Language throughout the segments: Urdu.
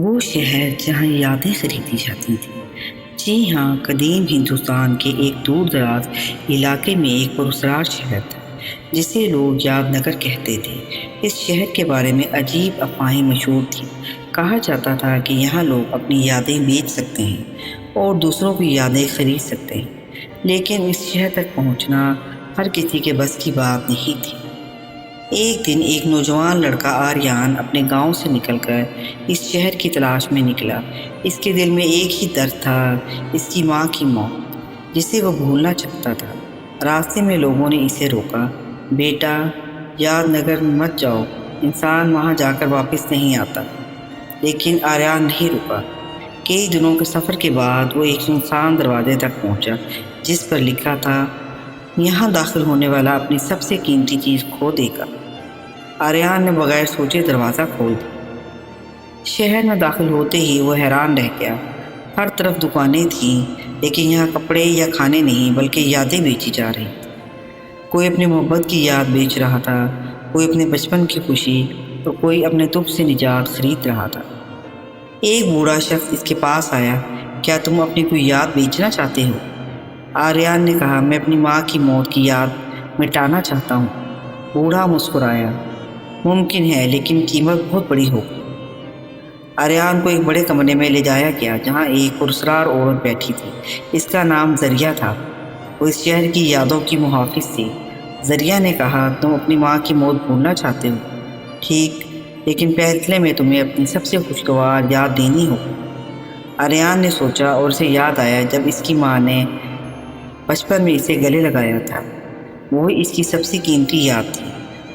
وہ شہر جہاں یادیں خریدی جاتی تھیں۔ جی ہاں، قدیم ہندوستان کے ایک دور دراز علاقے میں ایک پراسرار شہر تھا جسے لوگ یاد نگر کہتے تھے۔ اس شہر کے بارے میں عجیب افواہیں مشہور تھیں۔ کہا جاتا تھا کہ یہاں لوگ اپنی یادیں بیچ سکتے ہیں اور دوسروں کی یادیں خرید سکتے ہیں، لیکن اس شہر تک پہنچنا ہر کسی کے بس کی بات نہیں تھی۔ ایک دن ایک نوجوان لڑکا آریان اپنے گاؤں سے نکل کر اس شہر کی تلاش میں نکلا۔ اس کے دل میں ایک ہی درد تھا، اس کی ماں کی موت، جسے وہ بھولنا چاہتا تھا۔ راستے میں لوگوں نے اسے روکا۔ بیٹا، یاد نگر مت جاؤ، انسان وہاں جا کر واپس نہیں آتا۔ لیکن آریان نہیں رکا۔ کئی دنوں کے سفر کے بعد وہ ایک سنسان دروازے تک پہنچا جس پر لکھا تھا، یہاں داخل ہونے والا اپنی سب سے قیمتی چیز کھو دے گا۔ آریان نے بغیر سوچے دروازہ کھول دیا۔ شہر میں داخل ہوتے ہی وہ حیران رہ گیا۔ ہر طرف دکانیں تھیں، لیکن یہاں کپڑے یا کھانے نہیں بلکہ یادیں بیچی جا رہی تھیں۔ کوئی اپنی محبت کی یاد بیچ رہا تھا، کوئی اپنے بچپن کی خوشی، تو کوئی اپنے دکھ سے نجات خرید رہا تھا۔ ایک بوڑھا شخص اس کے پاس آیا۔ کیا تم اپنی کوئی یاد بیچنا چاہتے ہو؟ آریان نے کہا، میں اپنی ماں کی موت کی یاد مٹانا چاہتا ہوں۔ بوڑھا مسکرایا، ممکن ہے، لیکن قیمت بہت بڑی ہوگی۔ آریان کو ایک بڑے کمرے میں لے جایا گیا جہاں ایک پراسرار عورت بیٹھی تھی۔ اس کا نام زریہ تھا۔ وہ اس شہر کی یادوں کی محافظ تھی۔ زریہ نے کہا، تم اپنی ماں کی موت بھولنا چاہتے ہو؟ ٹھیک، لیکن پہلے میں تمہیں اپنی سب سے خوشگوار یاد دینی ہوگی۔ آریان نے سوچا اور اسے یاد آیا جب اس کی ماں نے بچپن میں اسے گلے لگایا تھا۔ وہی اس کی سب سے قیمتی یاد تھی۔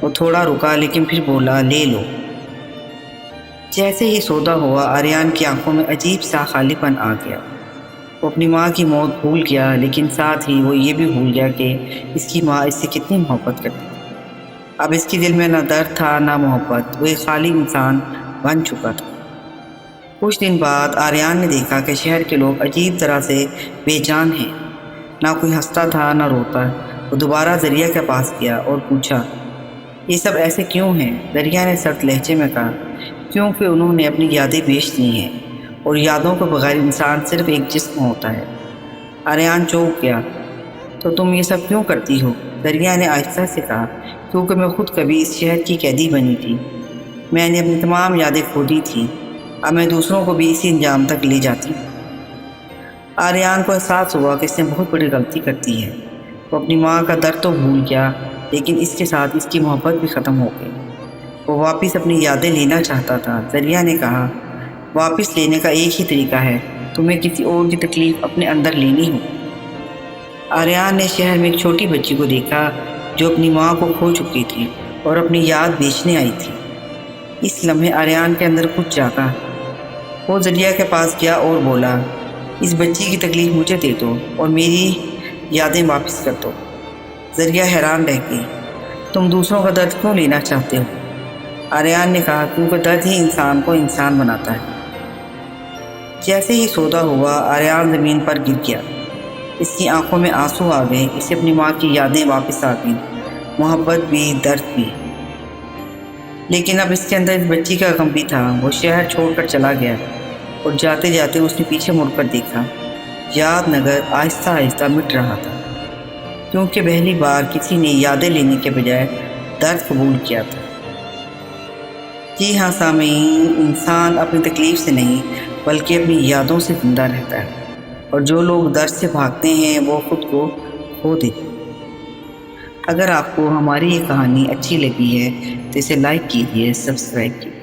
وہ تھوڑا رکا لیکن پھر بولا، لے لو۔ جیسے ہی سودا ہوا، آریان کی آنکھوں میں عجیب سا خالی پن آ گیا۔ وہ اپنی ماں کی موت بھول گیا، لیکن ساتھ ہی وہ یہ بھی بھول گیا کہ اس کی ماں اس سے کتنی محبت کرتی تھی۔ اب اس کے دل میں نہ درد تھا نہ محبت، وہ ایک خالی انسان بن چکا تھا۔ کچھ دن بعد آریان نے دیکھا کہ شہر کے لوگ عجیب طرح سے بے جان ہیں۔ نہ کوئی ہنستا تھا نہ روتا۔ وہ دوبارہ زریہ کے پاس گیا اور پوچھا، یہ سب ایسے کیوں ہیں؟ زریہ نے سخت لہجے میں کہا، کیونکہ انہوں نے اپنی یادیں بیچ دی ہیں، اور یادوں کے بغیر انسان صرف ایک جسم ہوتا ہے۔ آریان چونک گیا، تو تم یہ سب کیوں کرتی ہو؟ زریہ نے آہستہ سے کہا، کیونکہ میں خود کبھی اس شہر کی قیدی بنی تھی۔ میں نے اپنی تمام یادیں کھو دی تھیں، اب میں دوسروں کو بھی اسی انجام تک لے جاتی ہوں۔ آریان کو احساس ہوا کہ اس نے بہت بڑی غلطی کر دی ہے۔ وہ اپنی ماں کا درد تو بھول گیا، لیکن اس کے ساتھ اس کی محبت بھی ختم ہو گئی۔ وہ واپس اپنی یادیں لینا چاہتا تھا۔ زریہ نے کہا، واپس لینے کا ایک ہی طریقہ ہے، تمہیں کسی اور کی تکلیف اپنے اندر لینی ہو۔ آریان نے شہر میں ایک چھوٹی بچی کو دیکھا جو اپنی ماں کو کھو چکی تھی اور اپنی یاد بیچنے آئی تھی۔ اس لمحے آریان کے اندر کچھ جاگا۔ وہ زریہ کے پاس گیا اور بولا، اس بچی کی تکلیف مجھے دے دو اور میری یادیں واپس کر دو۔ زریہ حیران رہ گئی، تم دوسروں کا درد کیوں لینا چاہتے ہو؟ آریان نے کہا، کیونکہ درد ہی انسان کو انسان بناتا ہے۔ جیسے ہی سودا ہوا، آریان زمین پر گر گیا۔ اس کی آنکھوں میں آنسو آ گئے، اسے اپنی ماں کی یادیں واپس آ گئیں، محبت بھی، درد بھی۔ لیکن اب اس کے اندر اس بچی کا غم بھی تھا۔ وہ شہر چھوڑ کر چلا گیا اور جاتے جاتے اس نے پیچھے مڑ کر دیکھا۔ یاد نگر آہستہ آہستہ مٹ رہا تھا، کیونکہ پہلی بار کسی نے یادیں لینے کے بجائے درد قبول کیا تھا۔ جی ہاں سامعین، انسان اپنی تکلیف سے نہیں بلکہ اپنی یادوں سے زندہ رہتا ہے، اور جو لوگ درد سے بھاگتے ہیں وہ خود کو کھو دیتے ہیں۔ اگر آپ کو ہماری یہ کہانی اچھی لگی ہے تو اسے لائک کیجیے، سبسکرائب کیجیے۔